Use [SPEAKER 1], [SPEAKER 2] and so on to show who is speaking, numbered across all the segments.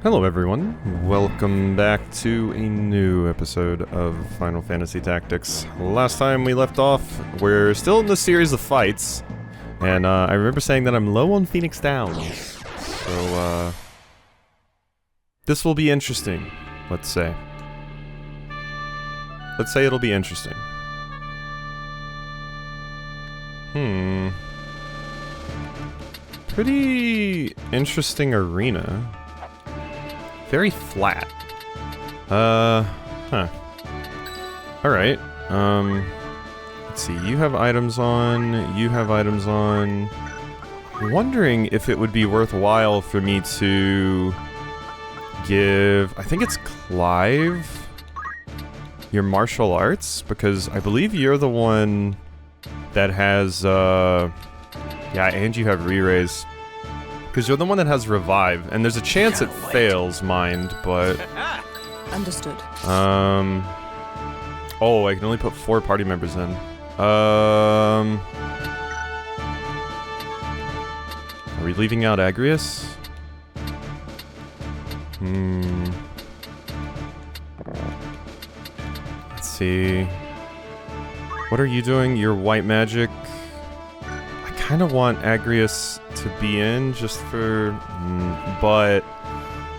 [SPEAKER 1] Hello everyone, welcome back to a new episode of Final Fantasy Tactics. Last time we left off, we're still in the series of fights, and I remember saying that I'm low on Phoenix Downs, so this will be interesting, let's say. Let's say it'll be interesting. Pretty interesting arena. Very flat. Alright. Let's see, you have items on, you have items on. I'm wondering if it would be worthwhile for me to give, I think it's Clive, your martial arts, because I believe you're the one that has, yeah, and you have re-raise. Because you're the one that has revive, and there's a chance it fails, mind, but...
[SPEAKER 2] Understood.
[SPEAKER 1] Oh, I can only put 4 party members in. Are we leaving out Agrius? Let's see. What are you doing? You're white magic. I kind of want Agrius to be in just for... but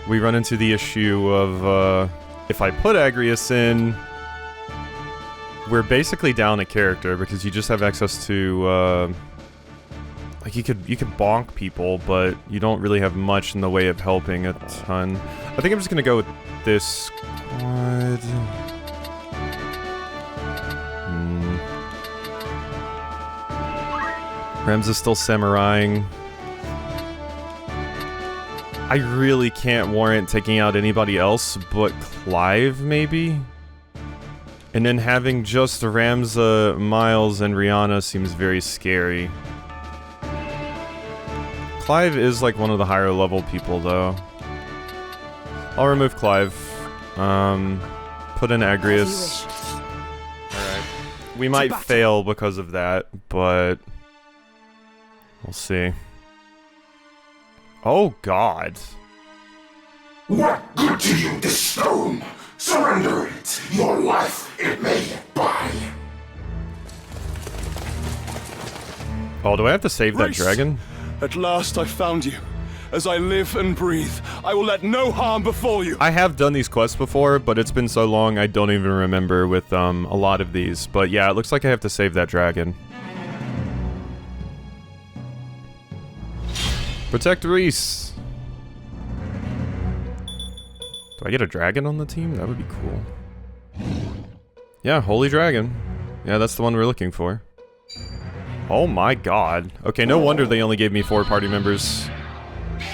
[SPEAKER 1] we run into the issue of, if I put Agrius in, we're basically down a character because you just have access to, like you could bonk people, but you don't really have much in the way of helping a ton. I think I'm just gonna go with this squad. Rems is still samuraiing. I really can't warrant taking out anybody else but Clive, maybe? And then having just Ramza, Miles, and Rihanna seems very scary. Clive is like one of the higher level people, though. I'll remove Clive. Put in Agrius. Alright. We might fail because of that, but... we'll see. Oh, God.
[SPEAKER 3] What good to you, this stone? Surrender it. Your life it may buy.
[SPEAKER 1] Oh, do I have to save that
[SPEAKER 4] Grace,
[SPEAKER 1] dragon?
[SPEAKER 4] At last I found you. As I live and breathe, I will let no harm befall you.
[SPEAKER 1] I have done these quests before, but it's been so long I don't even remember with a lot of these. But yeah, it looks like I have to save that dragon. Protect Reese! Do I get a dragon on the team? That would be cool. Yeah, Holy Dragon. Yeah, that's the one we're looking for. Oh my god. Okay, no wonder they only gave me 4 party members.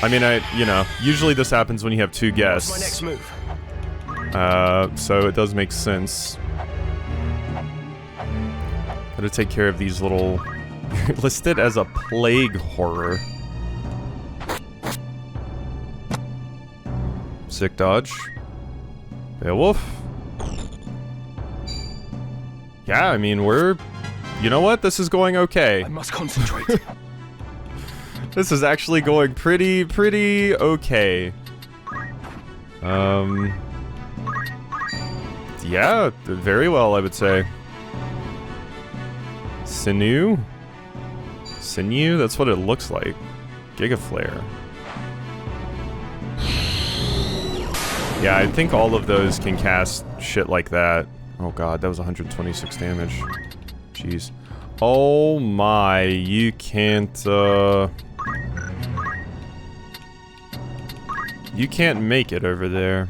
[SPEAKER 1] I mean, you know, usually this happens when you have 2 guests.
[SPEAKER 4] What's my next move?
[SPEAKER 1] So it does make sense. Gotta take care of these little... You're listed as a plague horror. Sick dodge. Beowulf. Yeah, I mean, we're... You know what? This is going okay.
[SPEAKER 4] I must concentrate.
[SPEAKER 1] This is actually going pretty okay. Yeah, very well, I would say. Sinew? Sinew? That's what it looks like. Giga Flare. Yeah, I think all of those can cast shit like that. Oh god, that was 126 damage. Jeez. Oh my, you can't, you can't make it over there.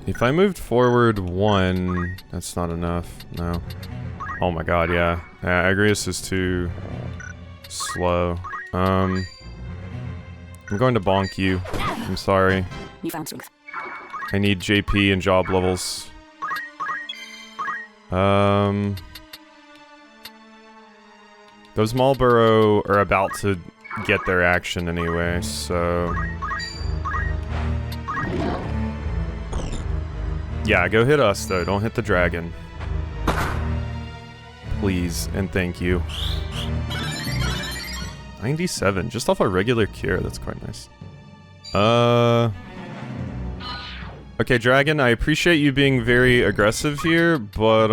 [SPEAKER 1] If I moved forward 1, that's not enough, no. Oh my god, yeah. Agrius is too slow. I'm going to bonk you. I'm sorry.
[SPEAKER 2] You found strength.
[SPEAKER 1] I need JP and job levels. Those Marlboro are about to get their action anyway, so... Yeah, go hit us though, don't hit the dragon. Please, and thank you. 97, just off a regular cure. That's quite nice. Okay, Dragon, I appreciate you being very aggressive here, but,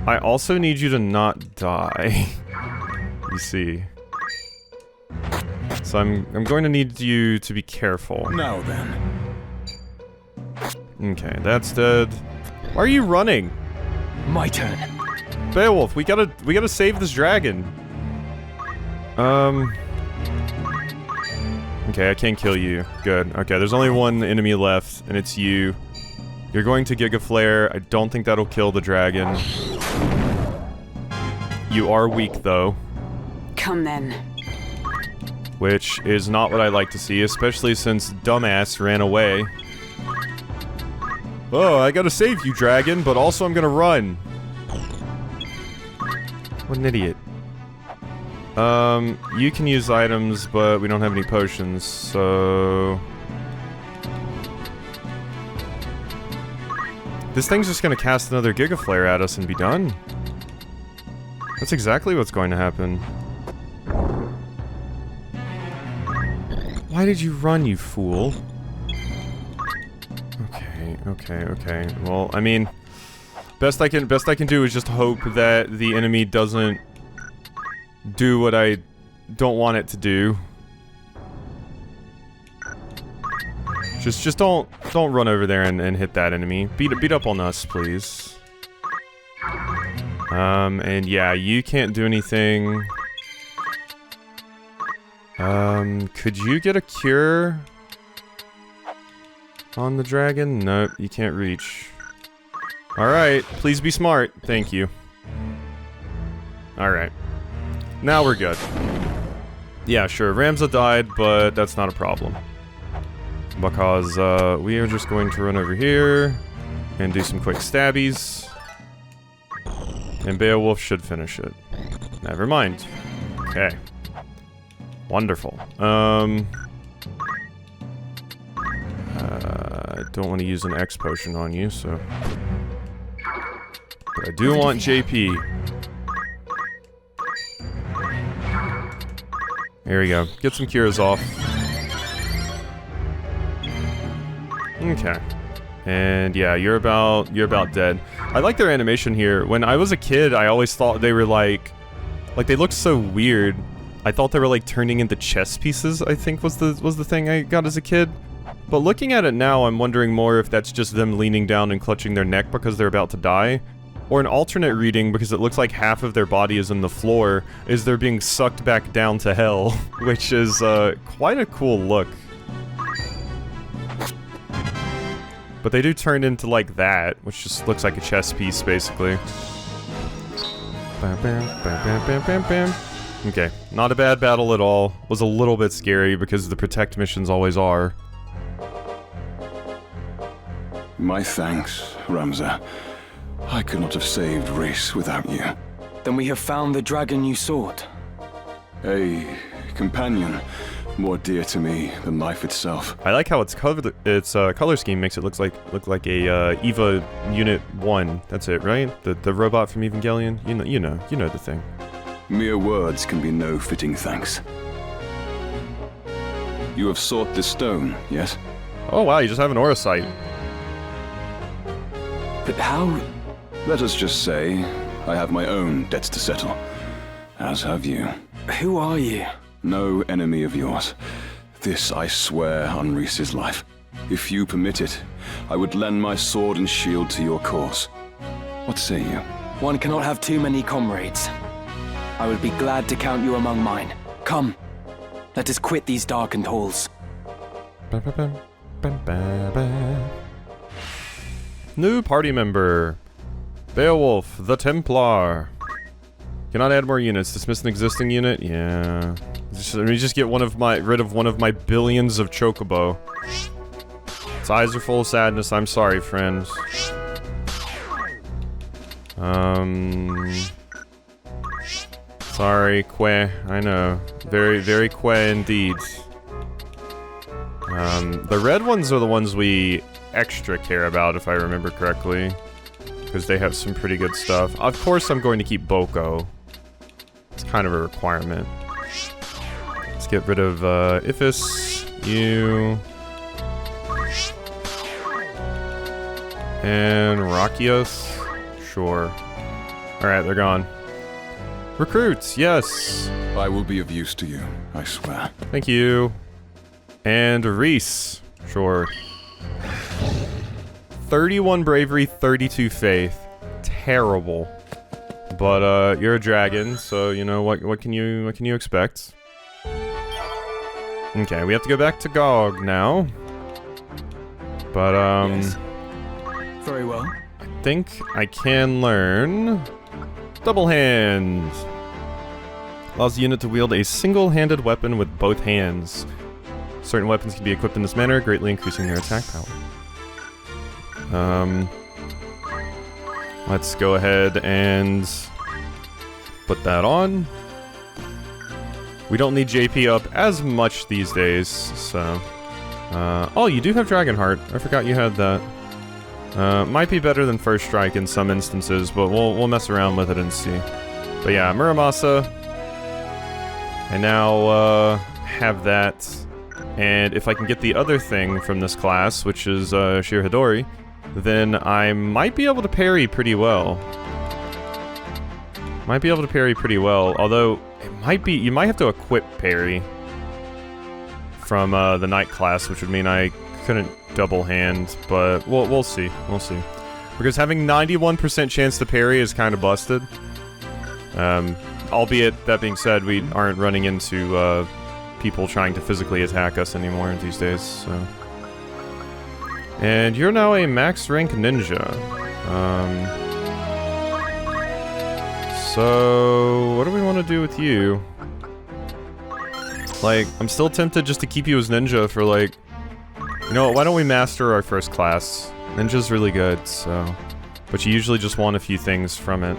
[SPEAKER 1] I also need you to not die. You see. So I'm going to need you to be careful.
[SPEAKER 4] Now then.
[SPEAKER 1] Okay, that's dead. Why are you running?
[SPEAKER 5] My turn.
[SPEAKER 1] Beowulf, we gotta save this dragon. Okay, I can't kill you. Good. Okay, there's only one enemy left, and it's you. You're going to Giga Flare. I don't think that'll kill the dragon. You are weak, though.
[SPEAKER 2] Come then.
[SPEAKER 1] Which is not what I like to see, especially since dumbass ran away. Oh, I gotta save you, dragon, but also I'm gonna run. What an idiot. You can use items, but we don't have any potions, so... This thing's just gonna cast another Giga Flare at us and be done. That's exactly what's going to happen. Why did you run, you fool? Okay. Well, I mean, best I can do is just hope that the enemy doesn't do what I don't want it to do. Just don't run over there and hit that enemy. Beat up on us, please. And yeah, you can't do anything. Could you get a cure on the dragon? Nope, you can't reach. Alright, please be smart. Thank you. Alright. Now we're good. Yeah, sure, Ramza died, but that's not a problem. Because, we are just going to run over here and do some quick stabbies. And Beowulf should finish it. Never mind. Okay. Wonderful. I don't want to use an X potion on you, so... But I do want JP. There we go. Get some cures off. Okay. And yeah, you're about dead. I like their animation here. When I was a kid, I always thought they were like they looked so weird. I thought they were like turning into chess pieces, I think was the thing I got as a kid. But looking at it now, I'm wondering more if that's just them leaning down and clutching their neck because they're about to die. Or an alternate reading, because it looks like half of their body is in the floor, is they're being sucked back down to hell. Which is quite a cool look. But they do turn into like that, which just looks like a chess piece, basically. Bam, bam, bam, bam, bam, bam, bam. Okay, not a bad battle at all. Was a little bit scary because the protect missions always are.
[SPEAKER 4] My thanks, Ramza. I could not have saved Rhys without you.
[SPEAKER 5] Then we have found the dragon you sought.
[SPEAKER 4] A companion more dear to me than life itself.
[SPEAKER 1] I like how its color scheme makes it look like a EVA Unit 1. That's it, right? The robot from Evangelion. You know the thing.
[SPEAKER 4] Mere words can be no fitting thanks. You have sought this stone, yes?
[SPEAKER 1] Oh wow, you just have an aura sight.
[SPEAKER 5] But how?
[SPEAKER 4] Let us just say, I have my own debts to settle. As have you.
[SPEAKER 5] Who are you?
[SPEAKER 4] No enemy of yours. This I swear on Rhys's life. If you permit it, I would lend my sword and shield to your cause. What say you?
[SPEAKER 5] One cannot have too many comrades. I would be glad to count you among mine. Come, let us quit these darkened halls.
[SPEAKER 1] New party member. Beowulf, the Templar. Cannot add more units. Dismiss an existing unit? Yeah. Let me just get rid of one of my billions of chocobo. Its eyes are full of sadness. I'm sorry, friends. Sorry, que. I know. Very, very que indeed. The red ones are the ones we extra care about, if I remember correctly. Because they have some pretty good stuff. Of course I'm going to keep Boko. It's kind of a requirement. Let's get rid of Ivalice, you, and Rakios. Sure. Alright, they're gone. Recruits, yes!
[SPEAKER 4] I will be of use to you, I swear.
[SPEAKER 1] Thank you. And Reese, sure. 31 bravery, 32 faith. Terrible. But you're a dragon, so you know what can you expect? Okay, we have to go back to GOG now. But
[SPEAKER 5] Yes. Very well.
[SPEAKER 1] I think I can learn double hand. Allows the unit to wield a single-handed weapon with both hands. Certain weapons can be equipped in this manner, greatly increasing their attack power. Let's go ahead and put that on. We don't need JP up as much these days, so... oh, you do have Dragonheart. I forgot you had that. Might be better than First Strike in some instances, but we'll mess around with it and see. But yeah, Muramasa. I now have that. And if I can get the other thing from this class, which is Shirahidori, then I might be able to parry pretty well. Might be able to parry pretty well, although it might be, you might have to equip parry from the Knight class, which would mean I couldn't double hand, but we'll see, we'll see. Because having 91% chance to parry is kind of busted. Albeit, that being said, we aren't running into people trying to physically attack us anymore these days, so... And you're now a max rank ninja. So what do we want to do with you? Like, I'm still tempted just to keep you as ninja for like... You know what, why don't we master our first class? Ninja's really good, so... But you usually just want a few things from it.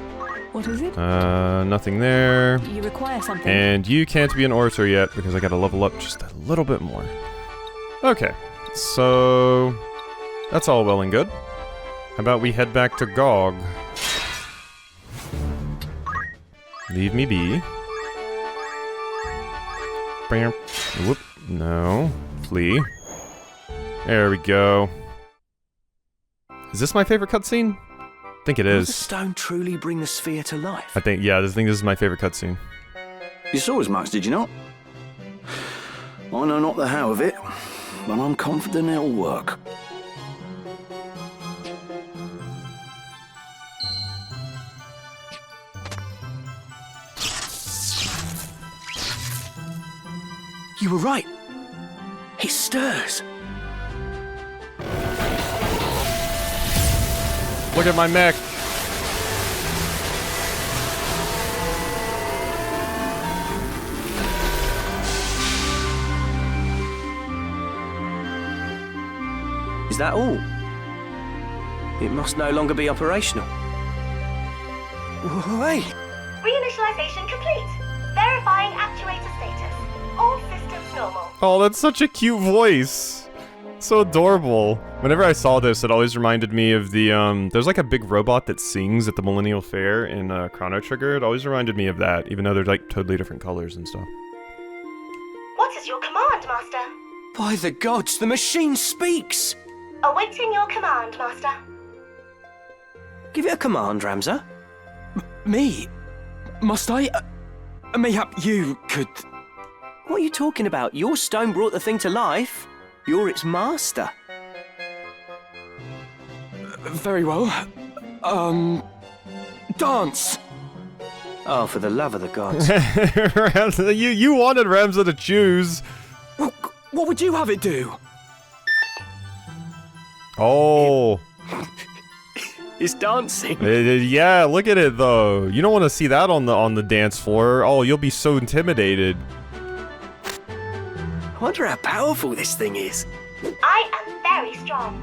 [SPEAKER 2] What is it?
[SPEAKER 1] Nothing there.
[SPEAKER 2] You require something.
[SPEAKER 1] And you can't be an orator yet, because I gotta level up just a little bit more. Okay, so... That's all well and good. How about we head back to GOG? Leave me be. Bam. Whoop. No. Flee. There we go. Is this my favorite cutscene? I think it
[SPEAKER 6] Will the
[SPEAKER 1] is.
[SPEAKER 6] stone truly bring the sphere to life?
[SPEAKER 1] I think, yeah, I think this is my favorite cutscene.
[SPEAKER 6] You saw as much, did you not? I know not the how of it, but I'm confident it'll work. You were right. It stirs.
[SPEAKER 1] Look at my mech.
[SPEAKER 6] Is that all? It must no longer be operational. Wait!
[SPEAKER 7] Reinitialization complete. Verifying actuator status. All systems normal.
[SPEAKER 1] Oh, that's such a cute voice. So adorable. Whenever I saw this, it always reminded me of the, there's like a big robot that sings at the Millennial Fair in Chrono Trigger. It always reminded me of that, even though they're like totally different colors and stuff.
[SPEAKER 7] What is your command, Master?
[SPEAKER 5] By the gods, the machine speaks!
[SPEAKER 7] Awaiting your command, Master.
[SPEAKER 6] Give it a command, Ramza.
[SPEAKER 5] Me? Must I? Mayhap you could...
[SPEAKER 6] What are you talking about? Your stone brought the thing to life. You're its master.
[SPEAKER 5] Very well. Dance!
[SPEAKER 6] Oh, for the love of the gods.
[SPEAKER 1] you wanted Ramza to choose.
[SPEAKER 5] What would you have it do?
[SPEAKER 1] Oh.
[SPEAKER 6] It's dancing.
[SPEAKER 1] Yeah, look at it though. You don't want to see that on the dance floor. Oh, you'll be so intimidated.
[SPEAKER 6] I wonder how powerful this thing is.
[SPEAKER 7] I am very strong.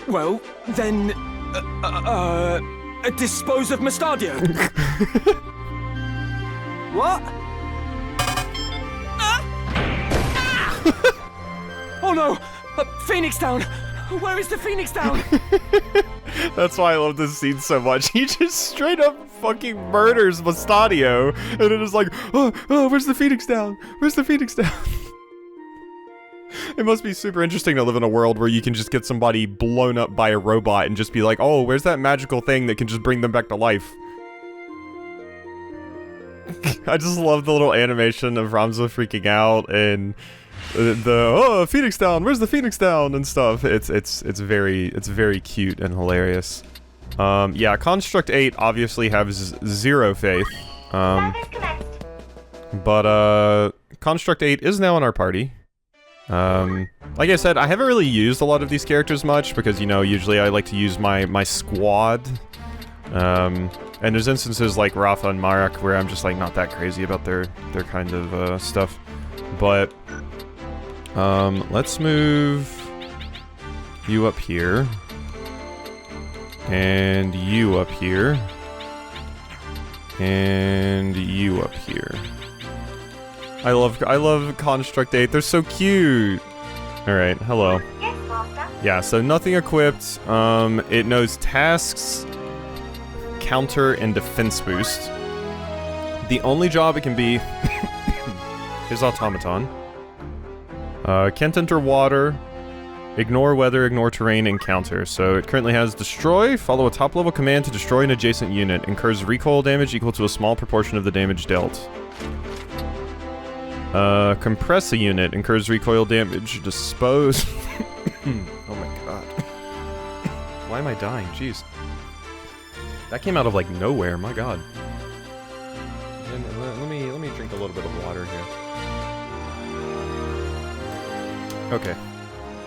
[SPEAKER 5] Well, then... dispose of Mustadio.
[SPEAKER 6] What?
[SPEAKER 5] Oh no! Phoenix down! Where is the Phoenix down?
[SPEAKER 1] That's why I love this scene so much. He just straight up fucking murders Mustadio, and it is like, oh, where's the Phoenix down? Where's the Phoenix down? It must be super interesting to live in a world where you can just get somebody blown up by a robot and just be like, oh, where's that magical thing that can just bring them back to life? I just love the little animation of Ramza freaking out and the Phoenix down, where's the Phoenix down and stuff. It's very cute and hilarious. Yeah, Construct 8 obviously has zero faith.
[SPEAKER 7] Service commenced.
[SPEAKER 1] But Construct 8 is now in our party. Like I said, I haven't really used a lot of these characters much because, you know, usually I like to use my squad. And there's instances like Rafa and Marak where I'm just like not that crazy about their kind of stuff. But let's move you up here. And you up here. And you up here. I love Construct 8. They're so cute. Alright, hello.
[SPEAKER 7] Yes, Master.
[SPEAKER 1] Yeah, so nothing equipped. It knows tasks, counter, and defense boost. The only job it can be is automaton. Can't enter water, ignore weather, ignore terrain, and counter. So it currently has destroy, follow a top level command to destroy an adjacent unit, incurs recoil damage equal to a small proportion of the damage dealt. Compress a unit, incurs recoil damage, dispose. Oh my god. Why am I dying? Jeez. That came out of like nowhere, my god. Let me drink a little bit of water here. Okay.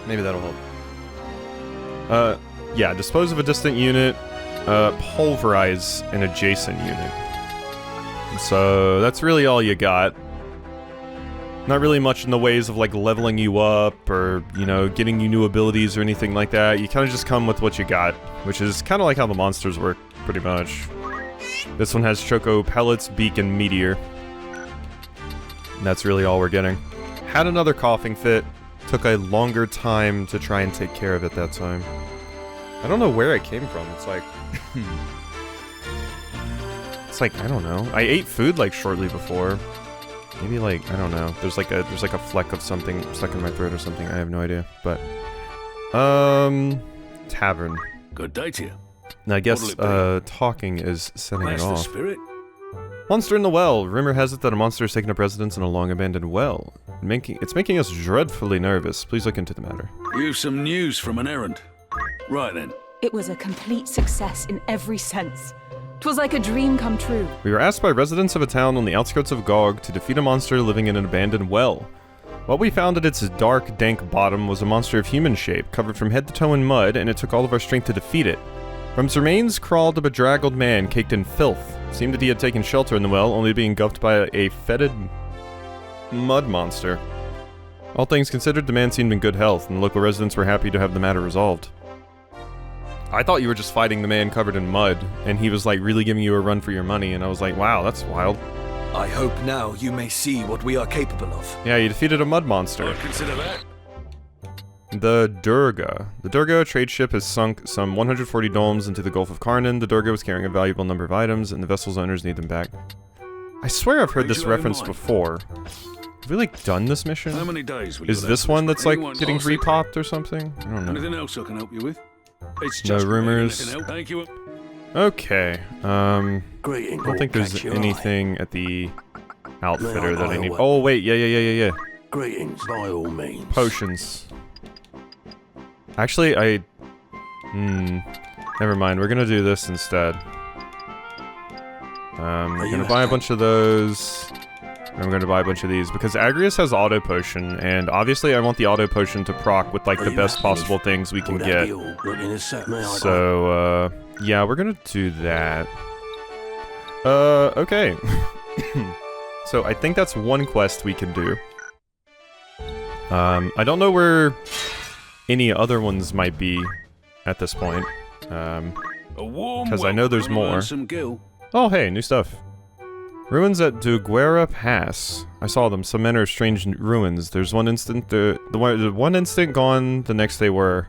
[SPEAKER 1] Maybe that'll help. Yeah, dispose of a distant unit, pulverize an adjacent unit. So that's really all you got. Not really much in the ways of like leveling you up or, you know, getting you new abilities or anything like that. You kind of just come with what you got, which is kind of like how the monsters work, pretty much. This one has Choco Pellets, Beak, and Meteor. And that's really all we're getting. Had another coughing fit. Took a longer time to try and take care of it that time. I don't know where it came from. It's like... it's like, I don't know. I ate food like shortly before. Maybe like, I don't know. There's like a fleck of something stuck in my throat or something. I have no idea. But tavern.
[SPEAKER 8] Good day to you.
[SPEAKER 1] And I guess talking is setting it
[SPEAKER 8] That's the
[SPEAKER 1] off.
[SPEAKER 8] spirit.
[SPEAKER 1] Monster in the well. Rumor has it that a monster has taken up residence in a long-abandoned well. It's making us dreadfully nervous. Please look into the matter.
[SPEAKER 8] You've some news from an errand. Right then.
[SPEAKER 2] It was a complete success in every sense. 'Twas like a dream come true.
[SPEAKER 1] We were asked by residents of a town on the outskirts of Gog to defeat a monster living in an abandoned well. What we found at its dark, dank bottom was a monster of human shape, covered from head to toe in mud, and it took all of our strength to defeat it. From its remains crawled a bedraggled man caked in filth. It seemed that he had taken shelter in the well, only being engulfed by a fetid mud monster. All things considered, the man seemed in good health, and the local residents were happy to have the matter resolved. I thought you were just fighting the man covered in mud, and he was like really giving you a run for your money, and I was like, wow, that's wild.
[SPEAKER 9] I hope now you may see what we are capable of.
[SPEAKER 1] Yeah, you defeated a mud monster.
[SPEAKER 8] I'd consider that.
[SPEAKER 1] The Durga. The Durga trade ship has sunk some 140 dolms into the Gulf of Karnan. The Durga was carrying a valuable number of items, and the vessel's owners need them back. I swear I've heard this reference before. Have we like done this mission?
[SPEAKER 8] How many days will you
[SPEAKER 1] Is
[SPEAKER 8] let
[SPEAKER 1] this
[SPEAKER 8] us-
[SPEAKER 1] one that's like
[SPEAKER 8] Anyone
[SPEAKER 1] getting
[SPEAKER 8] else?
[SPEAKER 1] repopped or something? I don't know.
[SPEAKER 8] Anything else I can help you with? It's
[SPEAKER 1] No
[SPEAKER 8] just
[SPEAKER 1] rumors.
[SPEAKER 8] anything else. Thank you.
[SPEAKER 1] Okay.
[SPEAKER 6] Greetings.
[SPEAKER 1] I don't think there's
[SPEAKER 6] Catch your eye.
[SPEAKER 1] anything at the outfitter
[SPEAKER 6] May
[SPEAKER 1] that I need.
[SPEAKER 6] I
[SPEAKER 1] Oh wait, yeah.
[SPEAKER 6] Greetings, by all means.
[SPEAKER 1] Potions. Actually, never mind. We're gonna do this instead. We're gonna buy a bunch of those. And we're gonna buy a bunch of these because Agrius has auto potion, and obviously I want the auto potion to proc with like the best possible things we can get. So, yeah, we're gonna do that. Okay. So I think that's one quest we can do. I don't know where any other ones might be at this point. Because I know there's more. Oh, hey, new stuff. Ruins at Duguera Pass. I saw them. Some men are strange ruins. There's one instant. The one instant gone. The next they were.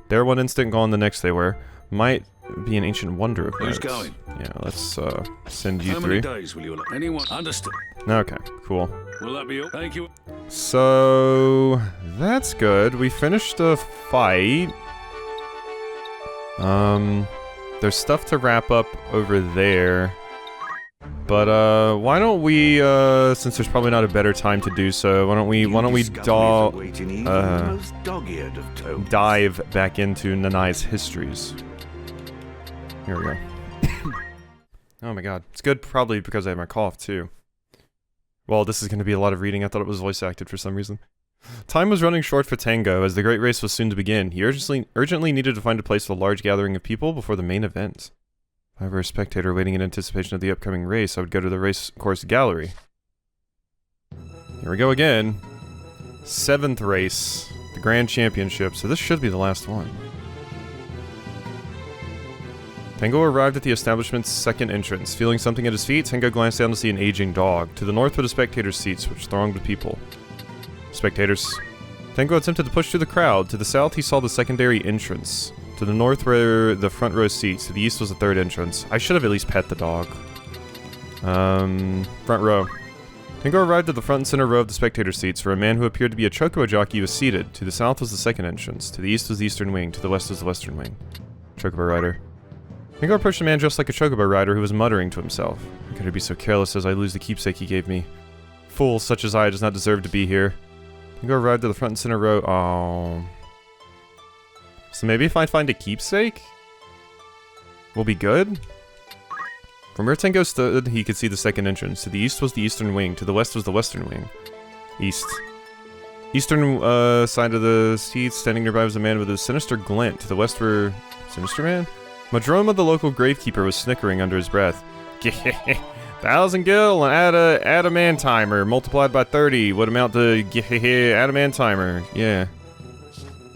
[SPEAKER 1] There one instant, gone the next they were. Might be an ancient wonder of
[SPEAKER 8] Who's
[SPEAKER 1] notes.
[SPEAKER 8] going?
[SPEAKER 1] Yeah, let's send you
[SPEAKER 8] How many
[SPEAKER 1] 3.
[SPEAKER 8] days will you allow? Anyone? Understood.
[SPEAKER 1] Okay, cool.
[SPEAKER 8] Will that be all? Thank you.
[SPEAKER 1] So that's good. We finished a fight. There's stuff to wrap up over there. But
[SPEAKER 3] why don't we, since there's probably not a better time to do so, why don't we
[SPEAKER 1] dive back into Nanai's histories. Here we go. Oh my god. It's good probably because I have my cough too. Well, this is going to be a lot of reading. I thought it was voice acted for some reason. Time was running short for Tango, as the great race was soon to begin. He urgently needed to find a place for a large gathering of people before the main event. If I were a spectator waiting in anticipation of the upcoming race, I would go to the race course gallery. Here we go again. 7th race. The Grand Championship, so this should be the last one. Tango arrived at the establishment's second entrance. Feeling something at his feet, Tango glanced down to see an aging dog. To the north were the spectators' seats, which thronged with people. Spectators. Tango attempted to push through the crowd. To the south, he saw the secondary entrance. To the north were the front row seats. To the east was the third entrance. I should have at least pet the dog. Front row. Tango arrived at the front and center row of the spectator seats, where a man who appeared to be a chocobo jockey was seated. To the south was the second entrance. To the east was the eastern wing. To the west was the western wing. Chocobo rider. Tango approached a man dressed like a chocobo rider who was muttering to himself. How could I be so careless as I lose the keepsake he gave me? Fool such as I does not deserve to be here. Tango arrived at the front and center row. Oh. So maybe if I find a keepsake, we'll be good? From where Tango stood, he could see the second entrance. To the east was the eastern wing. To the west was the western wing. East. Eastern side of the seats, standing nearby was a man with a sinister glint. To the west were... Sinister man? Madroma, the local gravekeeper, was snickering under his breath. 1,000 gil and adamantimer multiplied by 30 would amount to adamantimer. Yeah.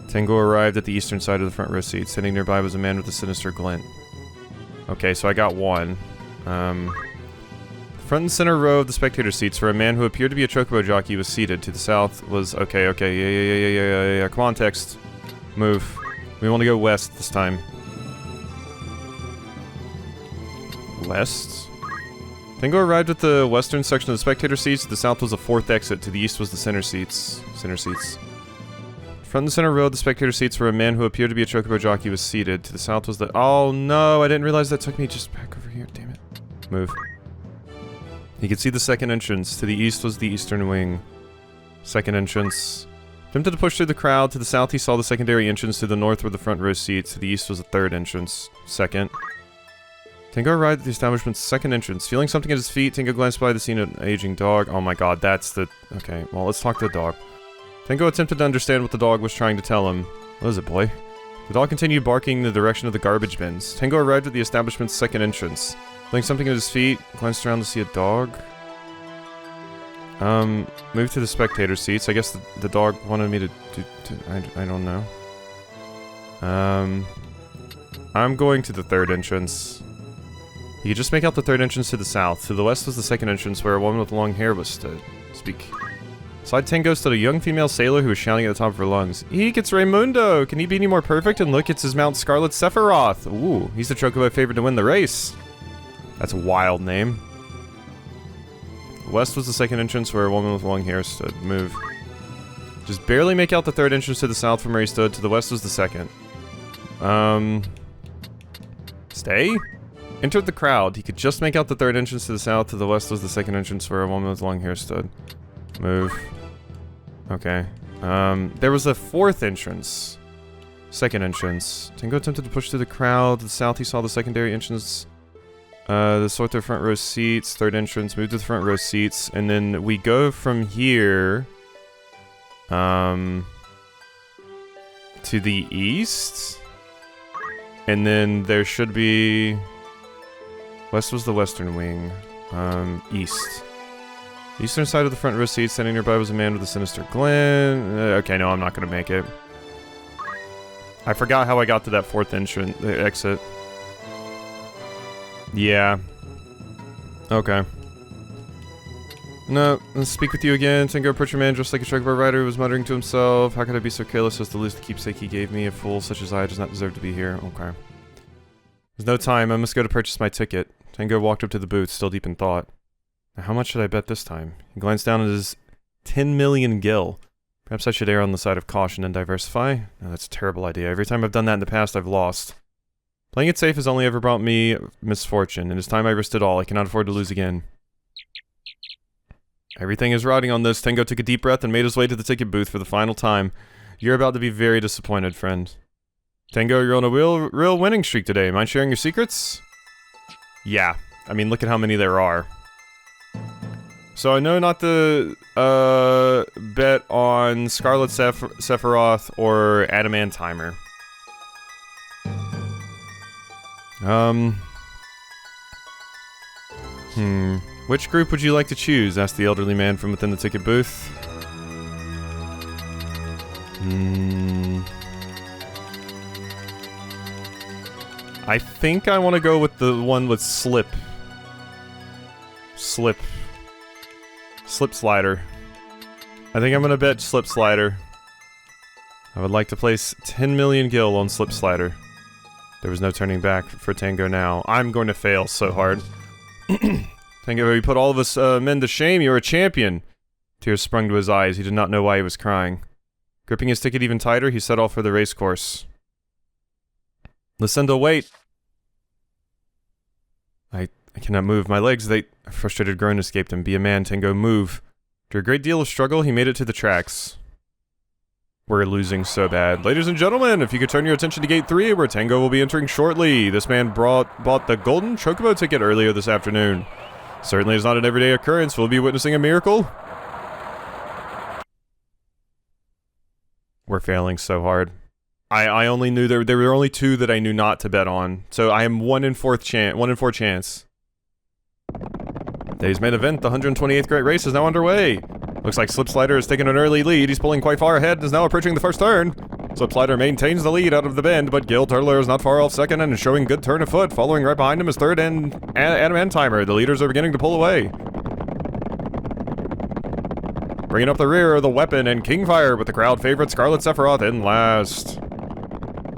[SPEAKER 1] Tango arrived at the eastern side of the front row seat. Sitting nearby was a man with a sinister glint. Okay, so I got one. Front and center row of the spectator seats where a man who appeared to be a chocobo jockey was seated. To the south was... Okay, yeah. Come on, text. Move. We want to go west this time. West? Tango arrived at the western section of the spectator seats. To the south was the fourth exit. To the east was the center seats. Front and center row of the spectator seats where a man who appeared to be a chocobo jockey was seated. To the south was the... Oh no, I didn't realize that took me just back over here. Damn it. Move. He could see the second entrance. To the east was the eastern wing. Second entrance. Attempted to push through the crowd. To the south he saw the secondary entrance. To the north were the front row seats. To the east was the third entrance. Second. Tango arrived at the establishment's second entrance. Feeling something at his feet, Tango glanced by the scene of an aging dog. Oh my god, that's the... Okay, well, let's talk to the dog. Tango attempted to understand what the dog was trying to tell him. What is it, boy? The dog continued barking in the direction of the garbage bins. Tango arrived at the establishment's second entrance. Feeling something at his feet, glanced around to see a dog. Moved to the spectator seats. I guess the dog wanted me to I don't know. I'm going to the third entrance. You could just make out the third entrance to the south. To the west was the second entrance where a woman with long hair was stood. Speak. Beside Tango stood a young female sailor who was shouting at the top of her lungs. Eek, it's Raimundo! Can he be any more perfect? And look, it's his mount Scarlet Sephiroth! Ooh, he's the chocobo favorite to win the race. That's a wild name. West was the second entrance where a woman with long hair stood. Move. Just barely make out the third entrance to the south from where he stood. To the west was the second. Stay? Entered the crowd. He could just make out the third entrance to the south. To the west was the second entrance where a woman with long hair stood. Move. Okay. There was a fourth entrance. Second entrance. Tango attempted to push through the crowd. To the south he saw the secondary entrance. The sort their front row seats. Third entrance. Moved to the front row seats. And then we go from here... to the east? And then there should be... West was the western wing. East. The eastern side of the front row seat, standing nearby was a man with a sinister glint. Okay, no, I'm not gonna make it. I forgot how I got to that fourth entrance, exit. Yeah. Okay. No, let's speak with you again. Tengo approached a man dressed like a chocobo rider who was muttering to himself. How could I be so careless as to lose the keepsake he gave me? A fool such as I does not deserve to be here. Okay. There's no time. I must go to purchase my ticket. Tango walked up to the booth, still deep in thought. Now, how much should I bet this time? He glanced down at his 10 million gil. Perhaps I should err on the side of caution and diversify? No, that's a terrible idea. Every time I've done that in the past, I've lost. Playing it safe has only ever brought me misfortune, and it's time I risked it all. I cannot afford to lose again. Everything is riding on this. Tango took a deep breath and made his way to the ticket booth for the final time. You're about to be very disappointed, friend. Tango, you're on a real winning streak today. Mind sharing your secrets? Yeah. I mean, look at how many there are. So I know not to bet on Scarlet Sephiroth or Adamantimer. Which group would you like to choose? Asked the elderly man from within the ticket booth. I think I want to go with the one with Slip Slider. I think I'm gonna bet Slip Slider. I would like to place 10 million gil on Slip Slider. There was no turning back for Tango now. I'm going to fail so hard. Tango, you put all of us men to shame. You're a champion. Tears sprung to his eyes. He did not know why he was crying. Gripping his ticket even tighter, he set off for the race course. Lucinda, wait! I cannot move. My legs, A frustrated groan escaped him. Be a man, Tango, move. After a great deal of struggle, he made it to the tracks. We're losing so bad. Ladies and gentlemen, if you could turn your attention to Gate 3, where Tango will be entering shortly. This man bought the golden chocobo ticket earlier this afternoon. Certainly is not an everyday occurrence. We'll be witnessing a miracle. We're failing so hard. I only knew there were only 2 that I knew not to bet on. So I am 1 in 4 chance. Today's main event, the 128th Great Race, is now underway. Looks like Slipslider has taken an early lead. He's pulling quite far ahead and is now approaching the first turn. Slipslider maintains the lead out of the bend, but Gil Turtler is not far off second and is showing good turn of foot. Following right behind him is third and Adamantimer. The leaders are beginning to pull away. Bringing up the rear, the Weapon and Kingfire with the crowd favorite Scarlet Sephiroth in last.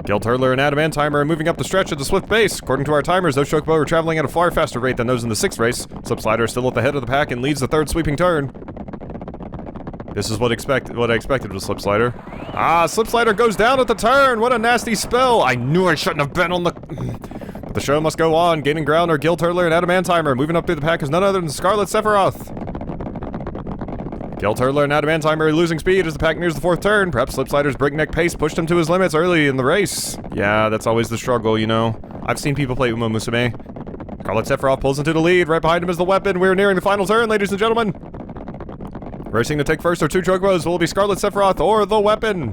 [SPEAKER 1] Gil Turtler and Adamantimer are moving up the stretch at the swift pace. According to our timers, those Chocobo are traveling at a far faster rate than those in the 6th race. Slipslider is still at the head of the pack and leads the 3rd sweeping turn. This is what I expected with Slipslider. Ah, Slipslider goes down at the turn! What a nasty spill! I knew I shouldn't have been on the... But the show must go on. Gaining ground are Gil Turtler and Adamantimer. Moving up through the pack is none other than Scarlet Sephiroth. Gil Turtler and Adamantimer are losing speed as the pack nears the 4th turn. Perhaps Slipslider's breakneck pace pushed him to his limits early in the race. Yeah, that's always the struggle, you know. I've seen people play Uma Musume. Scarlet Sephiroth pulls into the lead. Right behind him is the Weapon. We're nearing the final turn, ladies and gentlemen. Racing to take first are 2 Chocobos. Will it be Scarlet Sephiroth or the Weapon?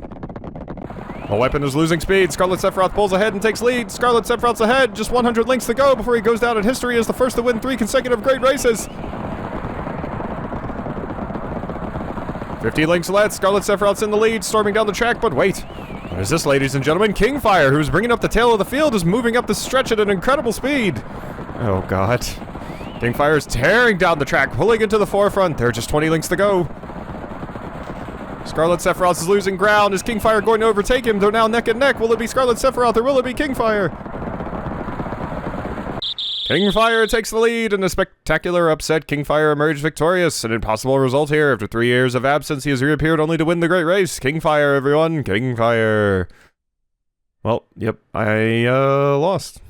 [SPEAKER 1] The Weapon is losing speed. Scarlet Sephiroth pulls ahead and takes lead. Scarlet Sephiroth's ahead. Just 100 links to go before he goes down in history as the first to win 3 consecutive great races. 50 links left. Scarlet Sephiroth's in the lead, storming down the track, but wait. What is this, ladies and gentlemen? Kingfire, who's bringing up the tail of the field, is moving up the stretch at an incredible speed. Oh, God. Kingfire is tearing down the track, pulling into the forefront. There are just 20 links to go. Scarlet Sephiroth is losing ground. Is Kingfire going to overtake him? They're now neck and neck. Will it be Scarlet Sephiroth or will it be Kingfire? Kingfire takes the lead in a spectacular upset. Kingfire emerged victorious. An impossible result here. After 3 years of absence, he has reappeared only to win the great race. Kingfire, everyone. Kingfire. Well, yep, I lost.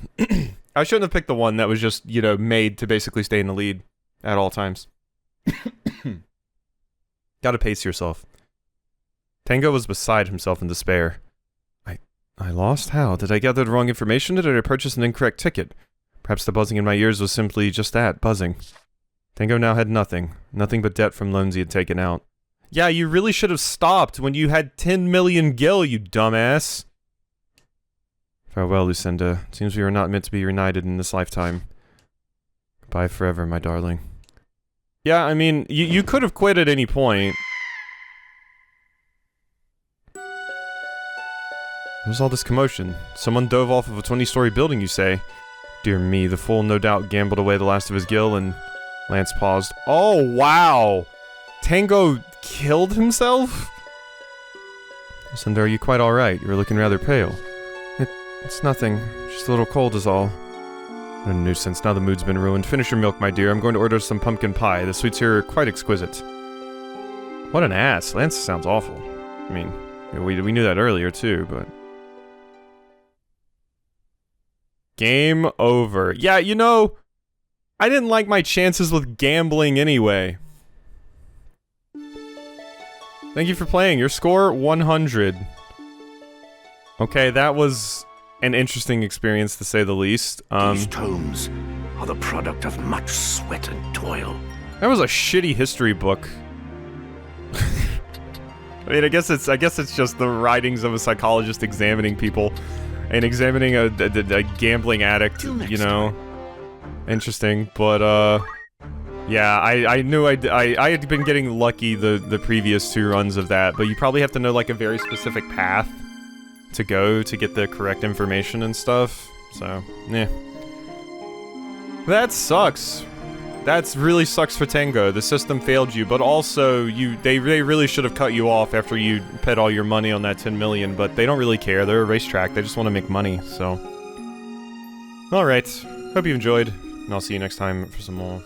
[SPEAKER 1] I shouldn't have picked the one that was just, you know, made to basically stay in the lead at all times. Gotta pace yourself. Tango was beside himself in despair. I lost? How? Did I gather the wrong information? Did I purchase an incorrect ticket? Perhaps the buzzing in my ears was simply just that, buzzing. Tango now had nothing. Nothing but debt from loans he had taken out. Yeah, you really should have stopped when you had 10 million gil, you dumbass. Farewell, Lucinda. It seems we are not meant to be reunited in this lifetime. Goodbye forever, my darling. Yeah, I mean, you could have quit at any point. What was all this commotion? Someone dove off of a 20-story building, you say? Dear me, the fool no doubt gambled away the last of his gil and Lance paused. Oh, wow! Tango killed himself? Cinder, are you quite alright? You're looking rather pale. It's nothing. Just a little cold is all. What a nuisance. Now the mood's been ruined. Finish your milk, my dear. I'm going to order some pumpkin pie. The sweets here are quite exquisite. What an ass. Lance sounds awful. I mean, we knew that earlier, too, but... Game over. Yeah, you know, I didn't like my chances with gambling anyway. Thank you for playing. Your score, 100. Okay, that was an interesting experience, to say the least.
[SPEAKER 3] These tomes are the product of much sweat and toil.
[SPEAKER 1] That was a shitty history book. I mean, I guess it's just the writings of a psychologist examining people and examining a gambling addict, you know. Interesting, but yeah, I knew I had been getting lucky the previous 2 runs of that, but you probably have to know like a very specific path to go to get the correct information and stuff. So, yeah. That sucks. That really sucks for Tango. The system failed you, but also they really should have cut you off after you bet all your money on that 10 million, but they don't really care. They're a racetrack. They just want to make money, so. Alright. Hope you enjoyed, and I'll see you next time for some more.